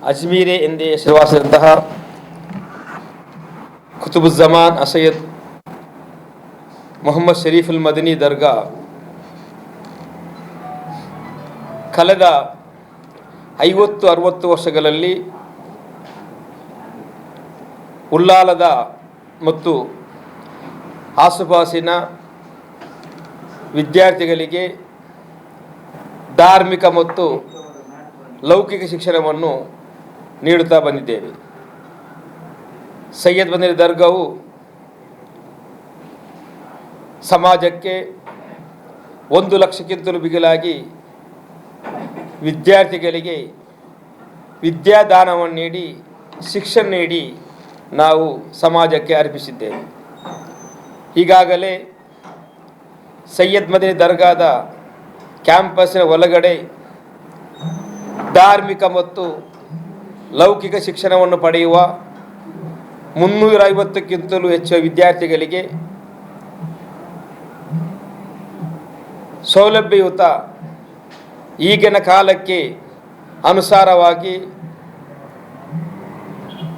ಅಜ್ಮೀರೆ ಎಂದೇ ಹೆಸರುವಾಸಿಯಾದಂತಹ ಕುತುಬುಜ್ಜಮಾನ್ ಅಸಯ್ಯದ್ ಮೊಹಮ್ಮದ್ ಶರೀಫುಲ್ ಮದನಿ ದರ್ಗಾ ಕಳೆದ 50-60 ವರ್ಷಗಳಲ್ಲಿ ಉಳ್ಳಾಲದ ಮತ್ತು ಆಸುಪಾಸಿನ ವಿದ್ಯಾರ್ಥಿಗಳಿಗೆ ಧಾರ್ಮಿಕ ಮತ್ತು ಲೌಕಿಕ ಶಿಕ್ಷಣವನ್ನು ನೀಡುತ್ತಾ ಬಂದಿದ್ದೇವೆ. ಸೈಯದ್ ಮದನಿ ದರ್ಗಾವು ಸಮಾಜಕ್ಕೆ 1 ಲಕ್ಷಕ್ಕಿಂತಲೂ ಬಿಗಿಲಾಗಿ ವಿದ್ಯಾರ್ಥಿಗಳಿಗೆ ವಿದ್ಯಾದಾನವನ್ನು ನೀಡಿ ಶಿಕ್ಷಣ ನೀಡಿ ನಾವು ಸಮಾಜಕ್ಕೆ ಅರ್ಪಿಸಿದ್ದೇವೆ. ಈಗಾಗಲೇ ಸೈಯದ್ ಮದನಿ ದರ್ಗಾದ ಕ್ಯಾಂಪಸ್ಸಿನ ಒಳಗಡೆ ಧಾರ್ಮಿಕ ಮತ್ತು ಲೌಕಿಕ ಶಿಕ್ಷಣವನ್ನು ಪಡೆಯುವ 350ಕ್ಕಿಂತಲೂ ಹೆಚ್ಚು ವಿದ್ಯಾರ್ಥಿಗಳಿಗೆ ಸೌಲಭ್ಯಯುತ ಈಗಿನ ಕಾಲಕ್ಕೆ ಅನುಸಾರವಾಗಿ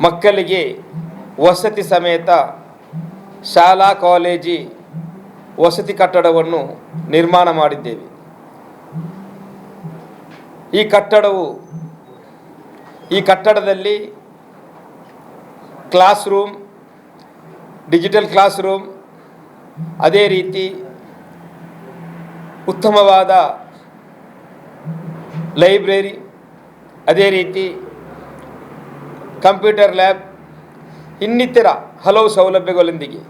ಮಕ್ಕಳಿಗೆ ವಸತಿ ಸಮೇತ ಶಾಲಾ ಕಾಲೇಜಿ ವಸತಿ ಕಟ್ಟಡವನ್ನು ನಿರ್ಮಾಣ ಮಾಡಿದ್ದೇವೆ. ಈ ಕಟ್ಟಡದಲ್ಲಿ class room, digital class room, ಅದೇ ರೀತಿ ಉತ್ತಮವಾದ ಲೈಬ್ರರಿ, ಅದೇ ರೀತಿ ಕಂಪ್ಯೂಟರ್ ಲ್ಯಾಬ್, ಇನ್ನಿತರ ಹಲವು ಸೌಲಭ್ಯಗಳೊಂದಿಗೆ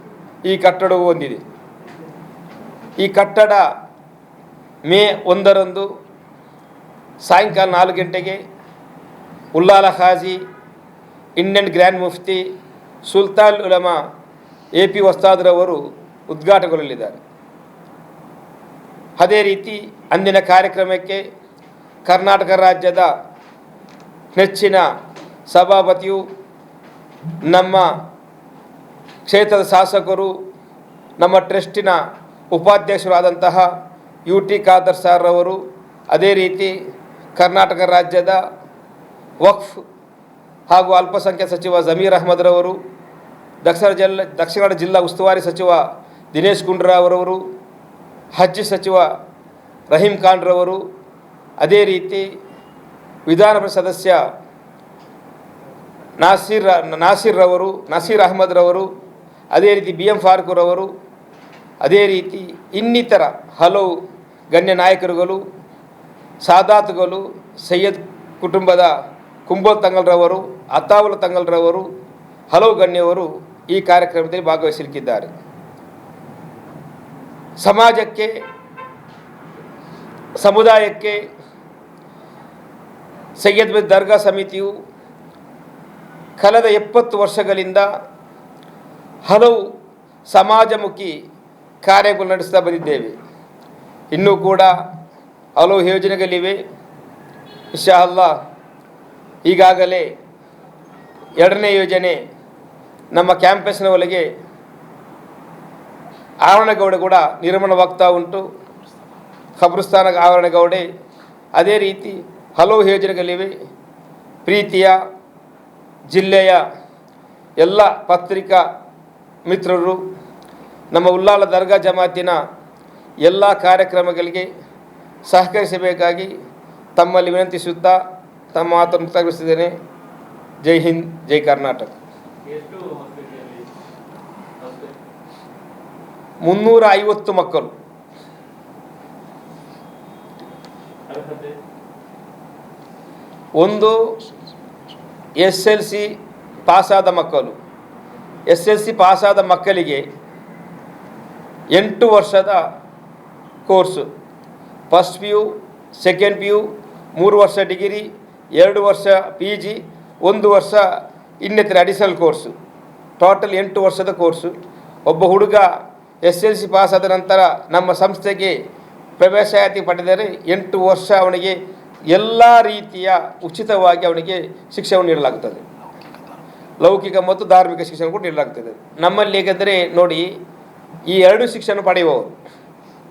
ಈ ಕಟ್ಟಡವು ಹೊಂದಿದೆ. ಈ ಕಟ್ಟಡ ಮೇ 1ರಂದು ಸಾಯಂಕಾಲ 4 ಗಂಟೆಗೆ ಉಲ್ಲಾಲ ಖಾಜಿ ಇಂಡಿಯನ್ ಗ್ರ್ಯಾಂಡ್ ಮುಫ್ತಿ ಸುಲ್ತಾನ್ ಉಲಮಾ AP ಉಸ್ತಾದ್ರವರು ಉದ್ಘಾಟನೆಗೊಳ್ಳಲಿದ್ದಾರೆ. ಅದೇ ರೀತಿ ಅಂದಿನ ಕಾರ್ಯಕ್ರಮಕ್ಕೆ ಕರ್ನಾಟಕ ರಾಜ್ಯದ ನೆಚ್ಚಿನ ಸಭಾಪತಿಯು, ನಮ್ಮ ಕ್ಷೇತ್ರದ ಶಾಸಕರು, ನಮ್ಮ ಟ್ರಸ್ಟಿನ ಉಪಾಧ್ಯಕ್ಷರಾದಂತಹ UT ಖಾದರ್ ಸಾರ್ರವರು, ಅದೇ ರೀತಿ ಕರ್ನಾಟಕ ರಾಜ್ಯದ ವಕ್ಫ್ ಹಾಗೂ ಅಲ್ಪಸಂಖ್ಯಾತ ಸಚಿವ ಜಮೀರ್ ಅಹ್ಮದ್ರವರು, ದಕ್ಷಿಣ ಜಿಲ್ಲಾ ಉಸ್ತುವಾರಿ ಸಚಿವ ದಿನೇಶ್ ಗುಂಡೂರಾವ್ರವರು, ಹಜ್ ಸಚಿವ ರಹೀಂ ಖಾನ್ರವರು, ಅದೇ ರೀತಿ ವಿಧಾನ ಪರಿಷತ್ ಸದಸ್ಯ ನಸೀರ್ ಅಹ್ಮದ್ರವರು, ಅದೇ ರೀತಿ BM ಫಾರೂಕ್ರವರು, ಅದೇ ರೀತಿ ಇನ್ನಿತರ ಹಲವು ಗಣ್ಯ ನಾಯಕರುಗಳು, ಸಾದಾತುಗಳು, ಸೈಯದ್ ಕುಟುಂಬದ ಕುಂಬೋಲ್ ತಂಗಲ್ರವರು, ಅತಾವುಲ್ ತಂಗಲ್ರವರು, ಹಲವು ಗಣ್ಯವರು ಈ ಕಾರ್ಯಕ್ರಮದಲ್ಲಿ ಭಾಗವಹಿಸಲಿಕ್ಕಿದ್ದಾರೆ. ಸಮಾಜಕ್ಕೆ, ಸಮುದಾಯಕ್ಕೆ ಸೈಯದ್ ಮದನಿ ದರ್ಗಾ ಸಮಿತಿಯು ಕಳೆದ 70 ವರ್ಷಗಳಿಂದ ಹಲವು ಸಮಾಜಮುಖಿ ಕಾರ್ಯಗಳು ನಡೆಸ್ತಾ ಬಂದಿದ್ದೇವೆ. ಇನ್ನೂ ಕೂಡ ಹಲವು ಯೋಜನೆಗಳಿವೆ. ಇನ್ಶಾ ಅಲ್ಲಾ ಈಗಾಗಲೇ 2ನೇ ಯೋಜನೆ ನಮ್ಮ ಕ್ಯಾಂಪಸ್ನ ಒಳಗೆ ಆವರಣಗೌಡೆ ಕೂಡ ನಿರ್ಮಾಣವಾಗ್ತಾ ಉಂಟು. ಖಬ್ರಸ್ತಾನ ಆವರಣಗೌಡೆ, ಅದೇ ರೀತಿ ಹಲವು ಯೋಜನೆಗಳಿವೆ. ಪ್ರೀತಿಯ ಜಿಲ್ಲೆಯ ಎಲ್ಲ ಪತ್ರಿಕಾ ಮಿತ್ರರು ನಮ್ಮ ಉಲ್ಲಾಲ ದರ್ಗಾ ಜಮಾತಿನ ಎಲ್ಲ ಕಾರ್ಯಕ್ರಮಗಳಿಗೆ ಸಹಕರಿಸಬೇಕಾಗಿ ತಮ್ಮಲ್ಲಿ ವಿನಂತಿಸುತ್ತಾ ತಮ್ಮ ಮಾತನ್ನು ಮುಕ್ತಾಯಗೊಳಿಸಿದ್ದೇನೆ. ಜೈ ಹಿಂದ್, ಜೈ ಕರ್ನಾಟಕ. 350 ಮಕ್ಕಳು. ಒಂದು SLC ಪಾಸಾದ ಮಕ್ಕಳು. SLC ಪಾಸಾದ ಮಕ್ಕಳಿಗೆ 8 ವರ್ಷದ course, first PU, second PU, 3 ವರ್ಷ ಡಿಗ್ರಿ, 2 ವರ್ಷ PG, 1 ವರ್ಷ ಇನ್ನಿತರ ಅಡಿಷನಲ್ ಕೋರ್ಸು, ಟೋಟಲ್ 8 ವರ್ಷದ ಕೋರ್ಸು. ಒಬ್ಬ ಹುಡುಗ SLC ಪಾಸಾದ ನಂತರ ನಮ್ಮ ಸಂಸ್ಥೆಗೆ ಪ್ರವೇಶಾತಿ ಪಡೆದರೆ 8 ವರ್ಷ ಅವನಿಗೆ ಎಲ್ಲ ರೀತಿಯ ಉಚಿತವಾಗಿ ಅವನಿಗೆ ಶಿಕ್ಷಣವನ್ನು ನೀಡಲಾಗುತ್ತದೆ. ಲೌಕಿಕ ಮತ್ತು ಧಾರ್ಮಿಕ ಶಿಕ್ಷಣ ಕೂಡ ನೀಡಲಾಗ್ತದೆ. ನಮ್ಮಲ್ಲಿ ಹೇಗೆಂದರೆ ನೋಡಿ, ಈ 2 ಶಿಕ್ಷಣ ಪಡೆಯುವವರು,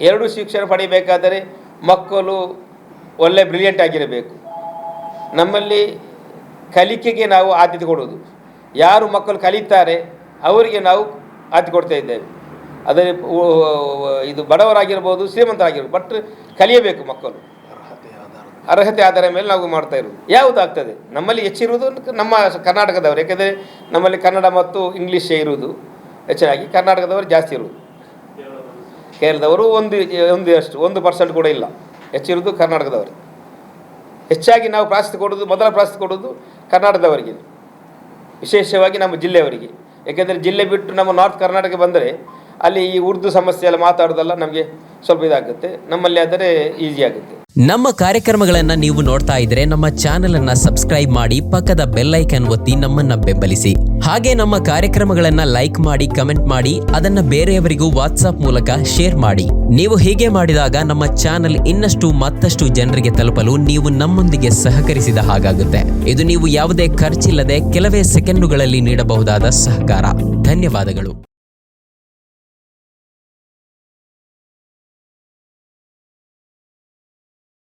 2 ಶಿಕ್ಷಣ ಪಡೆಯಬೇಕಾದರೆ ಮಕ್ಕಳು ಒಳ್ಳೆ ಬ್ರಿಲಿಯಂಟ್ ಆಗಿರಬೇಕು. ನಮ್ಮಲ್ಲಿ ಕಲಿಕೆಗೆ ನಾವು ಆದ್ಯತೆ ಕೊಡುವುದು. ಯಾರು ಮಕ್ಕಳು ಕಲಿತಾರೆ ಅವರಿಗೆ ನಾವು ಆದ್ಯತೆ ಕೊಡ್ತಾ ಇದ್ದೇವೆ. ಅದೇ ಇದು ಬಡವರಾಗಿರ್ಬೋದು, ಶ್ರೀಮಂತರಾಗಿರ್ಬೋದು, ಬಟ್ ಕಲಿಯಬೇಕು ಮಕ್ಕಳು. ಅರ್ಹತೆ ಆಧಾರದ ಮೇಲೆ ನಾವು ಮಾಡ್ತಾ ಇರೋದು. ಯಾವುದಾಗ್ತದೆ ನಮ್ಮಲ್ಲಿ ಹೆಚ್ಚಿರುವುದು ನಮ್ಮ ಕರ್ನಾಟಕದವರು, ಯಾಕೆಂದರೆ ನಮ್ಮಲ್ಲಿ ಕನ್ನಡ ಮತ್ತು ಇಂಗ್ಲೀಷೇ ಇರುವುದು ಹೆಚ್ಚಾಗಿ. ಕರ್ನಾಟಕದವರು ಜಾಸ್ತಿ ಇರುವುದು. ಕೇರಳದವರು ಅಷ್ಟು 1% ಕೂಡ ಇಲ್ಲ. ಹೆಚ್ಚಿರುವುದು ಕರ್ನಾಟಕದವರು. ಹೆಚ್ಚಾಗಿ ನಾವು ಪ್ರಾಶಸ್ತ್ಯ ಕೊಡೋದು, ಮೊದಲ ಪ್ರಾಶಸ್ತ್ಯ ಕೊಡೋದು ಕರ್ನಾಟಕದವರಿಗೆ, ವಿಶೇಷವಾಗಿ ನಮ್ಮ ಜಿಲ್ಲೆಯವರಿಗೆ. ಯಾಕೆಂದರೆ ಜಿಲ್ಲೆ ಬಿಟ್ಟು ನಮ್ಮ ನಾರ್ತ್ ಕರ್ನಾಟಕ ಬಂದರೆ ಅಲ್ಲಿ ಈ ಉರ್ದು ಸಮಸ್ಯೆ ಎಲ್ಲ ಮಾತಾಡೋದಲ್ಲ ನಮಗೆ ಸ್ವಲ್ಪ ಇದಾಗುತ್ತೆ. ನಮ್ಮಲ್ಲಿ ಆದರೆ ಈಸಿ ಆಗುತ್ತೆ. ನಮ್ಮ ಕಾರ್ಯಕ್ರಮಗಳನ್ನು ನೀವು ನೋಡ್ತಾ ಇದ್ರೆ ನಮ್ಮ ಚಾನೆಲ್ ಅನ್ನ ಸಬ್ಸ್ಕ್ರೈಬ್ ಮಾಡಿ, ಪಕ್ಕದ ಬೆಲ್ ಐಕನ್ ಒತ್ತಿ ನಮ್ಮನ್ನ ಬೆಂಬಲಿಸಿ. ಹಾಗೆ ನಮ್ಮ ಕಾರ್ಯಕ್ರಮಗಳನ್ನ ಲೈಕ್ ಮಾಡಿ, ಕಮೆಂಟ್ ಮಾಡಿ, ಅದನ್ನ ಬೇರೆಯವರಿಗೂ ವಾಟ್ಸ್ಆಪ್ ಮೂಲಕ ಶೇರ್ ಮಾಡಿ. ನೀವು ಹೀಗೆ ಮಾಡಿದಾಗ ನಮ್ಮ ಚಾನೆಲ್ ಇನ್ನಷ್ಟು ಮತ್ತಷ್ಟು ಜನರಿಗೆ ತಲುಪಲು ನೀವು ನಮ್ಮೊಂದಿಗೆ ಸಹಕರಿಸಿದ ಹಾಗಾಗುತ್ತೆ. ಇದು ನೀವು ಯಾವುದೇ ಖರ್ಚಿಲ್ಲದೆ ಕೆಲವೇ ಸೆಕೆಂಡುಗಳಲ್ಲಿ ನೀಡಬಹುದಾದ ಸಹಕಾರ. ಧನ್ಯವಾದಗಳು.